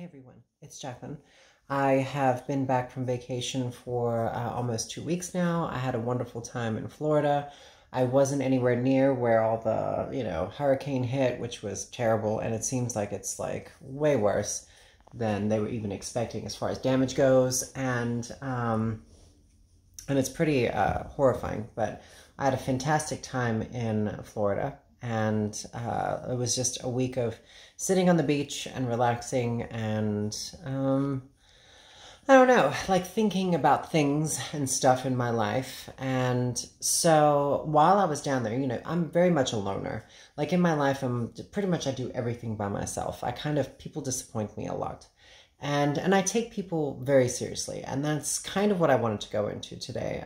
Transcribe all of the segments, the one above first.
everyone, it's Jacqueline. I have been back from vacation for almost 2 weeks now. I had a wonderful time in Florida. I wasn't anywhere near where all the, hurricane hit, which was terrible, and it seems like it's like way worse than they were even expecting as far as damage goes, and it's pretty horrifying. But I had a fantastic time in Florida, and it was just a week of sitting on the beach and relaxing and I don't know, like thinking about things and stuff in my life. And so while I was down there, I'm very much a loner. Like in my life, I do everything by myself. People disappoint me a lot. And I take people very seriously. And that's kind of what I wanted to go into today,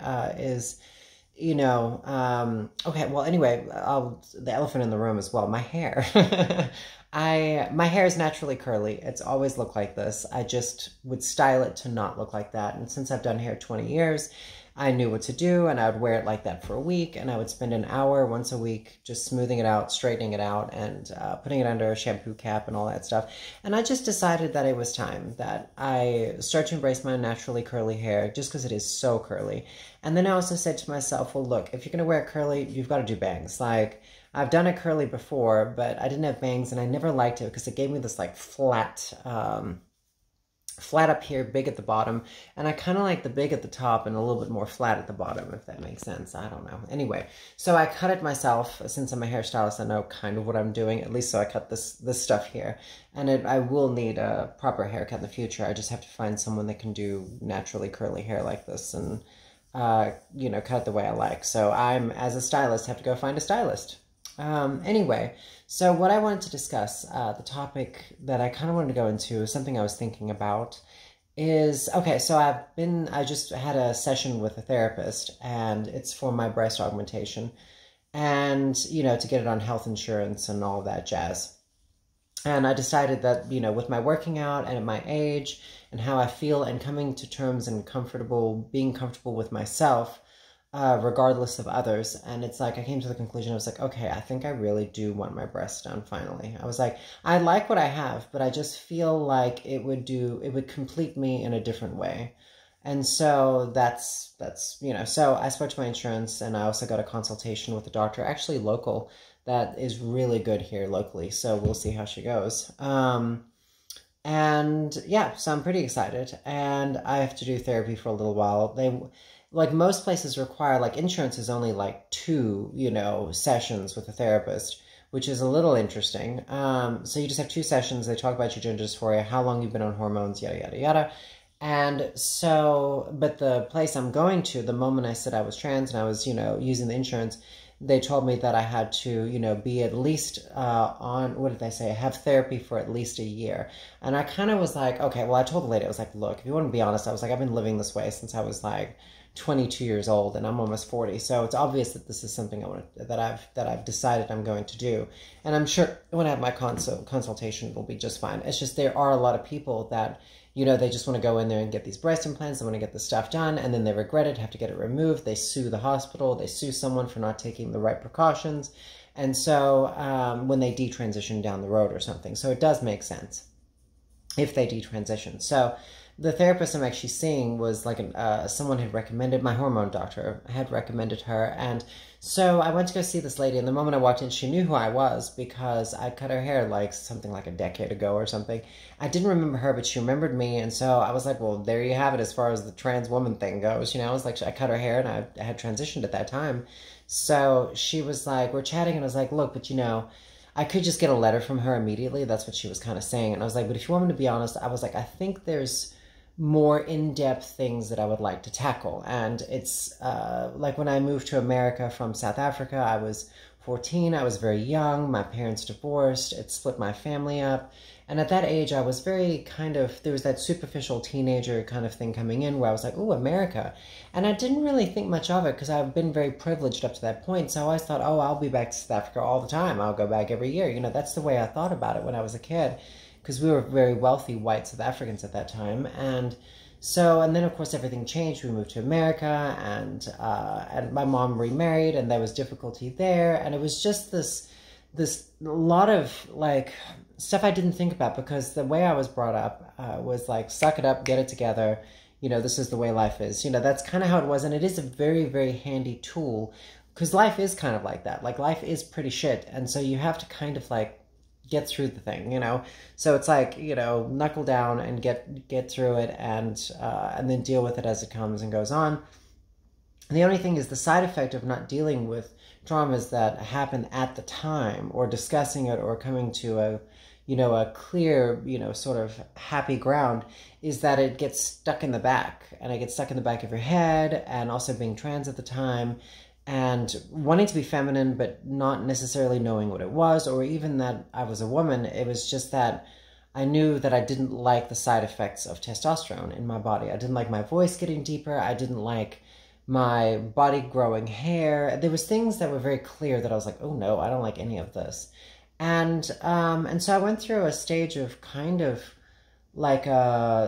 okay, well, anyway, the elephant in the room as well, my hair. My hair is naturally curly. It's always looked like this. I just would style it to not look like that. And since I've done hair 20 years, I knew what to do, and I would wear it like that for a week, and I would spend an hour once a week just smoothing it out, straightening it out, and putting it under a shampoo cap and all that stuff. And I just decided that it was time that I start to embrace my naturally curly hair just because it is so curly. And then I also said to myself, well, look, if you're going to wear it curly, you've got to do bangs. Like, I've done it curly before, but I didn't have bangs, and I never liked it because it gave me this like flat up here, big at the bottom, and I kind of like the big at the top and a little bit more flat at the bottom, if that makes sense. I don't know. Anyway, so I cut it myself. Since I'm a hairstylist, I know kind of what I'm doing, at least. So I cut this stuff here, and I will need a proper haircut in the future. I just have to find someone that can do naturally curly hair like this and, cut it the way I like. So as a stylist, have to go find a stylist. Anyway, so what I wanted to discuss, the topic that I kind of wanted to go into, something I was thinking about is, okay, so I just had a session with a therapist, and it's for my breast augmentation and, to get it on health insurance and all of that jazz. And I decided that, with my working out and at my age and how I feel and coming to terms and being comfortable with myself, regardless of others. And it's like, I came to the conclusion, I was like, okay, I think I really do want my breasts done finally. I was like, I like what I have, but I just feel like it would complete me in a different way. And so that's, so I spoke to my insurance, and I also got a consultation with a doctor, actually local, that is really good here locally. So we'll see how she goes. And yeah, so I'm pretty excited, and I have to do therapy for a little while. Like most places require, like insurance is only like 2, sessions with a therapist, which is a little interesting. So you just have 2 sessions. They talk about your gender dysphoria, how long you've been on hormones, yada, yada, yada. And so, but the place I'm going to, the moment I said I was trans and I was, using the insurance, they told me that I had to, be at least what did they say? Have therapy for at least a year. And I kind of was like, okay, well, I told the lady, I was like, look, if you want to be honest, I was like, I've been living this way since I was like 22 years old, and I'm almost 40. So it's obvious that this is something that I've decided I'm going to do. And I'm sure when I have my consultation, it'll be just fine. It's just, there are a lot of people that, they just want to go in there and get these breast implants. They want to get this stuff done, and then they regret it, have to get it removed. They sue the hospital. They sue someone for not taking the right precautions. And so when they detransition down the road or something. So it does make sense if they detransition. So the therapist I'm actually seeing was like someone had recommended, my hormone doctor had recommended her. And so I went to go see this lady, and the moment I walked in, she knew who I was because I cut her hair like something like a decade ago or something. I didn't remember her, but she remembered me. And so I was like, well, there you have it as far as the trans woman thing goes. I was like, I cut her hair, and I had transitioned at that time. So she was like, we're chatting, and I was like, look, but I could just get a letter from her immediately. That's what she was kind of saying. And I was like, but if you want me to be honest, I was like, I think there's more in-depth things that I would like to tackle. And it's like when I moved to America from South Africa, I was 14. I was very young. My parents divorced. It split my family up. And at that age, I was very there was that superficial teenager kind of thing coming in where I was like, oh, America. And I didn't really think much of it because I've been very privileged up to that point. So I always thought, oh, I'll be back to South Africa all the time. I'll go back every year. That's the way I thought about it when I was a kid, because we were very wealthy white South Africans at that time. And so, and then of course everything changed. We moved to America, and my mom remarried, and there was difficulty there. And it was just this lot of like stuff I didn't think about, because the way I was brought up was like, suck it up, get it together. You know, this is the way life is. You know, that's kind of how it was. And it is a very, very handy tool, because life is kind of like that. Like, life is pretty shit. And so you have to kind of like get through the thing, you know? So it's like, you know, knuckle down and get through it, and then deal with it as it comes and goes on. And the only thing is, the side effect of not dealing with traumas that happen at the time, or discussing it, or coming to a clear, sort of happy ground, is that it gets stuck in the back, and it gets stuck in the back of your head. And also, being trans at the time, and wanting to be feminine, but not necessarily knowing what it was, or even that I was a woman. It was just that I knew that I didn't like the side effects of testosterone in my body. I didn't like my voice getting deeper. I didn't like my body growing hair. There was things that were very clear that I was like, oh no, I don't like any of this. And so I went through a stage of kind of like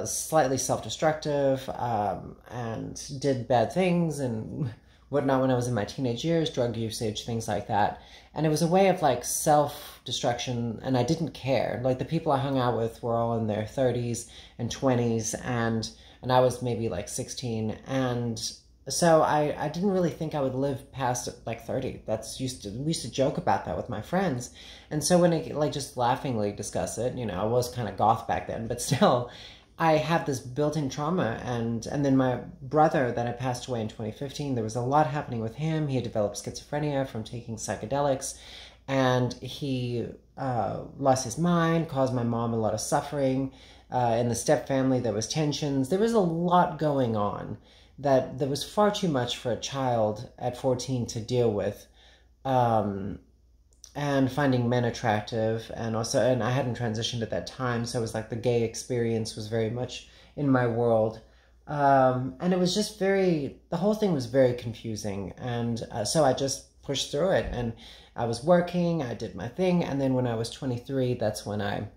slightly self-destructive, and did bad things and whatnot when I was in my teenage years, drug usage, things like that. And it was a way of like self-destruction, and I didn't care. Like, the people I hung out with were all in their 30s and 20s, and I was maybe like 16, and so I didn't really think I would live past like 30. We used to joke about that with my friends. And so when I like just laughingly discuss it, I was kind of goth back then, but still I have this built-in trauma. And then my brother that had passed away in 2015, there was a lot happening with him. He had developed schizophrenia from taking psychedelics, and he lost his mind, caused my mom a lot of suffering. In the step family, there was tensions. There was a lot going on that there was far too much for a child at 14 to deal with, and finding men attractive, and I hadn't transitioned at that time, so it was like the gay experience was very much in my world, and it was just the whole thing was very confusing, and so I just pushed through it, and I was working, I did my thing, and then when I was 23, that's when I,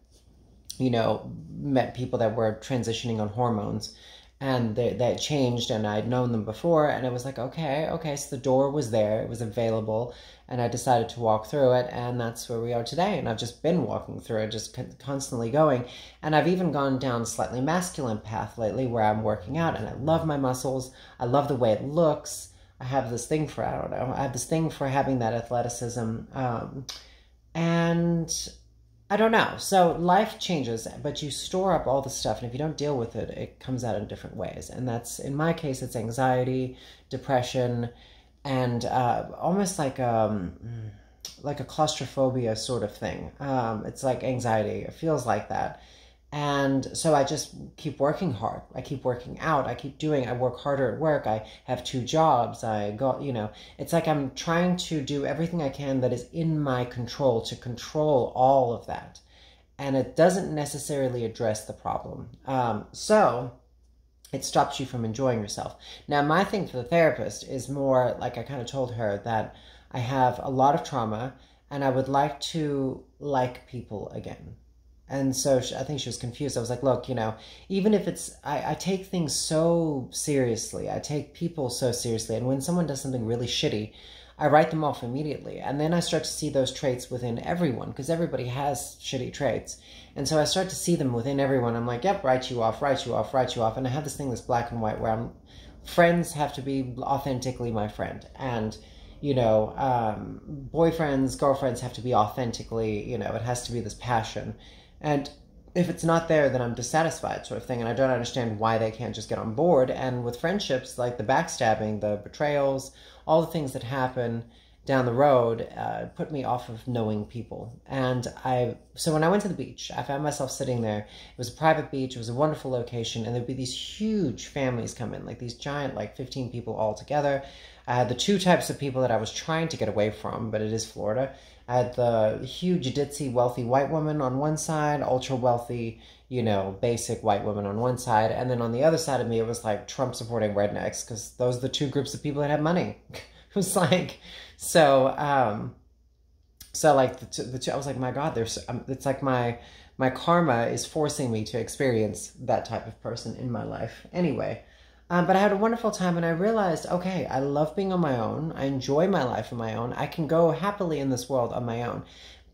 met people that were transitioning on hormones. And that changed, and I'd known them before, and it was like, okay, so the door was there, it was available, and I decided to walk through it, and that's where we are today. And I've just been walking through it, just constantly going, and I've even gone down a slightly masculine path lately, where I'm working out, and I love my muscles, I love the way it looks. I have this thing for, I have this thing for having that athleticism, and I don't know. So life changes, but you store up all the stuff, and if you don't deal with it, it comes out in different ways. And that's, in my case, it's anxiety, depression, and almost like a claustrophobia sort of thing. It's like anxiety. It feels like that. And so I just keep working hard. I keep working out. I work harder at work. I have 2 jobs. I go, it's like I'm trying to do everything I can that is in my control to control all of that. And it doesn't necessarily address the problem. So it stops you from enjoying yourself. Now, my thing for the therapist is more like, I kind of told her that I have a lot of trauma, and I would like to like people again. And so I think she was confused. I was like, look, even if I take things so seriously, I take people so seriously, and when someone does something really shitty, I write them off immediately. And then I start to see those traits within everyone, because everybody has shitty traits. And so I start to see them within everyone. I'm like, yep, write you off. And I have this thing that's black and white, where friends have to be authentically my friend. And boyfriends, girlfriends have to be authentically, it has to be this passion. And if it's not there, then I'm dissatisfied, sort of thing. And I don't understand why they can't just get on board. And with friendships, like the backstabbing, the betrayals, all the things that happen down the road put me off of knowing people. And so when I went to the beach, I found myself sitting there. It was a private beach. It was a wonderful location. And there'd be these huge families come in, like these giant, like 15 people all together. I had the 2 types of people that I was trying to get away from, but it is Florida. I had the huge, ditzy, wealthy white woman on one side, ultra wealthy, basic white woman on one side. And then on the other side of me, it was like Trump supporting rednecks, because those are the 2 groups of people that have money. It was like, so like the two, I was like, my God, it's like my karma is forcing me to experience that type of person in my life. Anyway. But I had a wonderful time, and I realized, okay, I love being on my own. I enjoy my life on my own. I can go happily in this world on my own.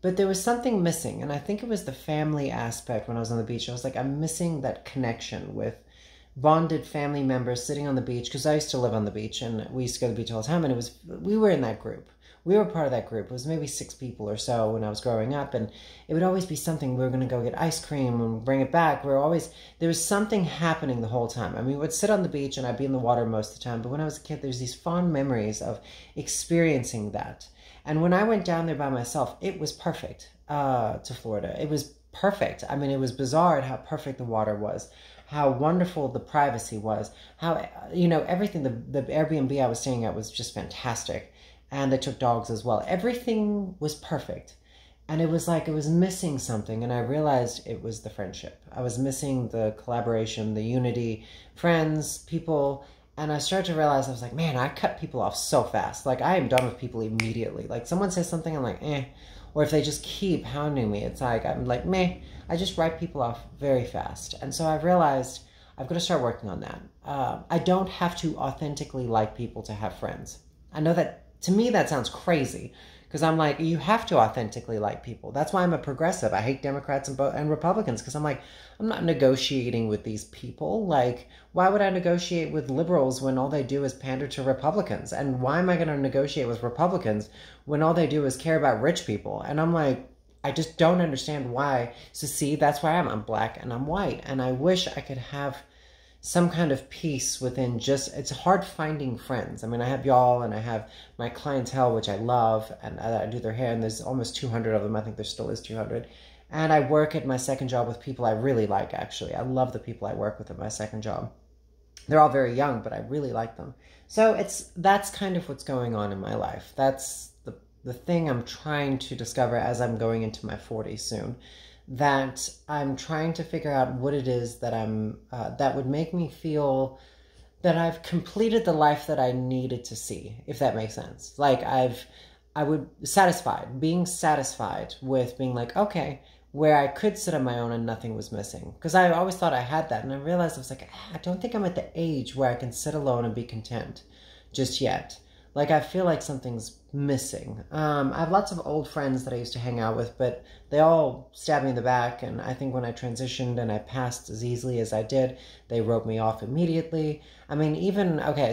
But there was something missing, and I think it was the family aspect. When I was on the beach, I was like, I'm missing that connection with bonded family members sitting on the beach, because I used to live on the beach and we used to go to the beach all the time, and we were in that group. We were part of that group. It was maybe 6 people or so when I was growing up, and it would always be something. We were going to go get ice cream and bring it back. There was something happening the whole time. I mean, we would sit on the beach and I'd be in the water most of the time, but when I was a kid, there's these fond memories of experiencing that. And when I went down there by myself, it was perfect to Florida. It was perfect. I mean, it was bizarre at how perfect the water was, how wonderful the privacy was, how, everything, the Airbnb I was staying at was just fantastic. And they took dogs as well. Everything was perfect. And it was like it was missing something. And I realized it was the friendship. I was missing the collaboration, the unity, friends, people. And I started to realize, I was like, man, I cut people off so fast. Like, I am done with people immediately. Like, someone says something, I'm like, eh. Or if they just keep hounding me, it's like, I'm like, meh. I just write people off very fast. And so I've realized I've got to start working on that. I don't have to authentically like people to have friends. I know that, to me, that sounds crazy. Because I'm like, you have to authentically like people. That's why I'm a progressive. I hate Democrats and Republicans. Because I'm like, I'm not negotiating with these people. Like, why would I negotiate with liberals when all they do is pander to Republicans? And why am I going to negotiate with Republicans when all they do is care about rich people? And I'm like, I just don't understand why. So see, that's why I'm black and I'm white. And I wish I could have some kind of peace within it's hard finding friends. I mean, I have y'all and I have my clientele, which I love, and I do their hair, and there's almost 200 of them. I think there still is 200. And I work at my second job with people I really like, actually. I love the people I work with at my second job. They're all very young, but I really like them. So that's kind of what's going on in my life. That's the thing I'm trying to discover as I'm going into my 40s soon. That I'm trying to figure out what it is that that would make me feel that I've completed the life that I needed to see, if that makes sense. Like being satisfied with being like, okay, where I could sit on my own and nothing was missing. Because I always thought I had that, and I realized I was like, I don't think I'm at the age where I can sit alone and be content just yet. Like, I feel like something's missing. I have lots of old friends that I used to hang out with, but they all stabbed me in the back. And I think when I transitioned and I passed as easily as I did, they wrote me off immediately. I mean,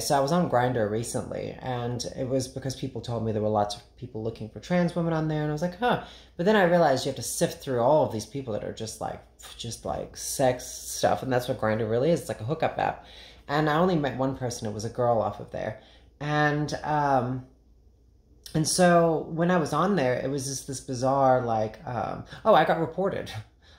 so I was on Grindr recently, and it was because people told me there were lots of people looking for trans women on there. And I was like, huh. But then I realized you have to sift through all of these people that are just like sex stuff. And that's what Grindr really is. It's like a hookup app. And I only met one person. It was a girl off of there. And so when I was on there, it was just this bizarre, I got reported.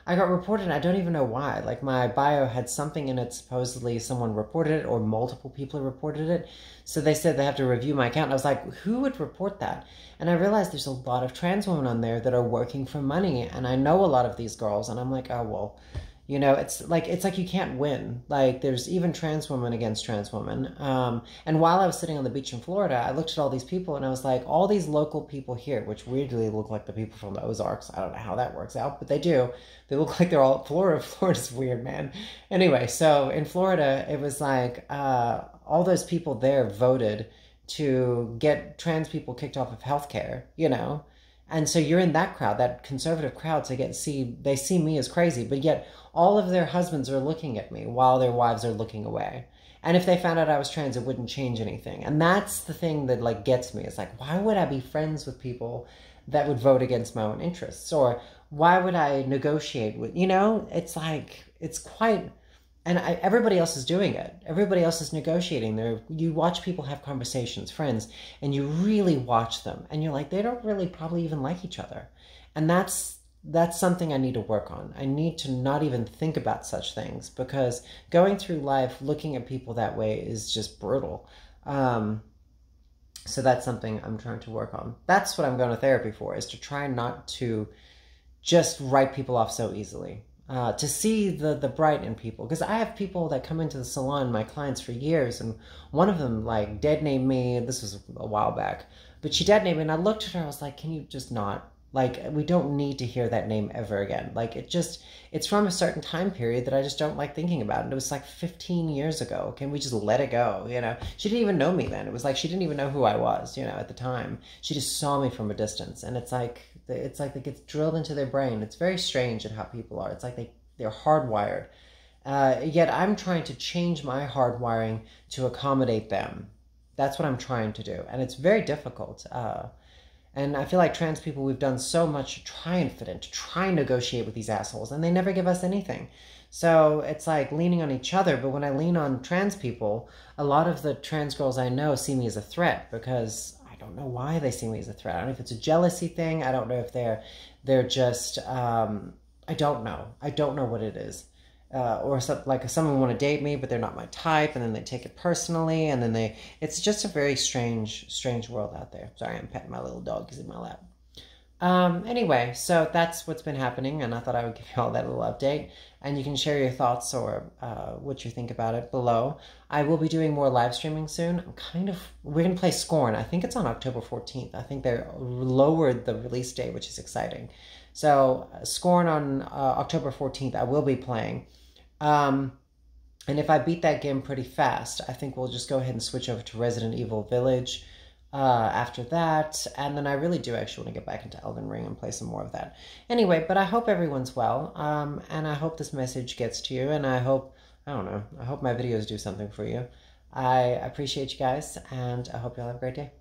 I got reported, and I don't even know why. Like, my bio had something in it, supposedly someone reported it, or multiple people reported it. So they said they have to review my account. And I was like, who would report that? And I realized there's a lot of trans women on there that are working for money. And I know a lot of these girls, and I'm like, oh, well, it's like you can't win. Like, there's even trans women against trans women. And while I was sitting on the beach in Florida, I looked at all these people and I was like, all these local people here, which weirdly look like the people from the Ozarks. I don't know how that works out, but they do. They look like they're all Florida. Florida's weird, man. Anyway, so in Florida, it was like all those people there voted to get trans people kicked off of healthcare, And so you're in that crowd, that conservative crowd, they see me as crazy, but yet all of their husbands are looking at me while their wives are looking away. And if they found out I was trans, it wouldn't change anything. And that's the thing that gets me. It's like, why would I be friends with people that would vote against my own interests? Or why would I negotiate with, it's like, it's quite, and everybody else is doing it. Everybody else is negotiating. You watch people have conversations, friends, and you really watch them. And you're like, they don't really probably even like each other. And that's something I need to work on. I need to not even think about such things, because going through life looking at people that way is just brutal. So that's something I'm trying to work on. That's what I'm going to therapy for, is to try not to just write people off so easily. To see the bright in people. Because I have people that come into the salon, my clients, for years, and one of them dead named me. This was a while back, but she dead named me, and I looked at her, I was like, can you just not? We don't need to hear that name ever again. It's from a certain time period that I just don't like thinking about. And it was 15 years ago. Can we just let it go? She didn't even know me then. It was she didn't even know who I was, at the time. She just saw me from a distance. And it's like, It's like it gets drilled into their brain. It's very strange at how people are. It's like they're hardwired. Yet I'm trying to change my hardwiring to accommodate them. That's what I'm trying to do. And it's very difficult. And I feel like trans people, we've done so much to try and fit in, to try and negotiate with these assholes, and they never give us anything. So it's like leaning on each other. But when I lean on trans people, a lot of the trans girls I know see me as a threat, because I don't know why they see me as a threat. I don't know if it's a jealousy thing. I don't know if they're just, I don't know. I don't know what it is. Or like someone want to date me, but they're not my type, and then they take it personally, and then it's just a very strange world out there. Sorry, I'm petting my little dog. He's in my lap. Anyway, so that's what's been happening, and I thought I would give you all that little update, and you can share your thoughts or what you think about it below. I will be doing more live streaming soon. We're going to play Scorn. I think it's on October 14th. I think they lowered the release date, which is exciting. So Scorn on October 14th, I will be playing. And if I beat that game pretty fast, I think we'll just go ahead and switch over to Resident Evil Village after that. And then I really do actually want to get back into Elden Ring and play some more of that. Anyway, but I hope everyone's well. And I hope this message gets to you. And I hope my videos do something for you. I appreciate you guys, and I hope you all have a great day.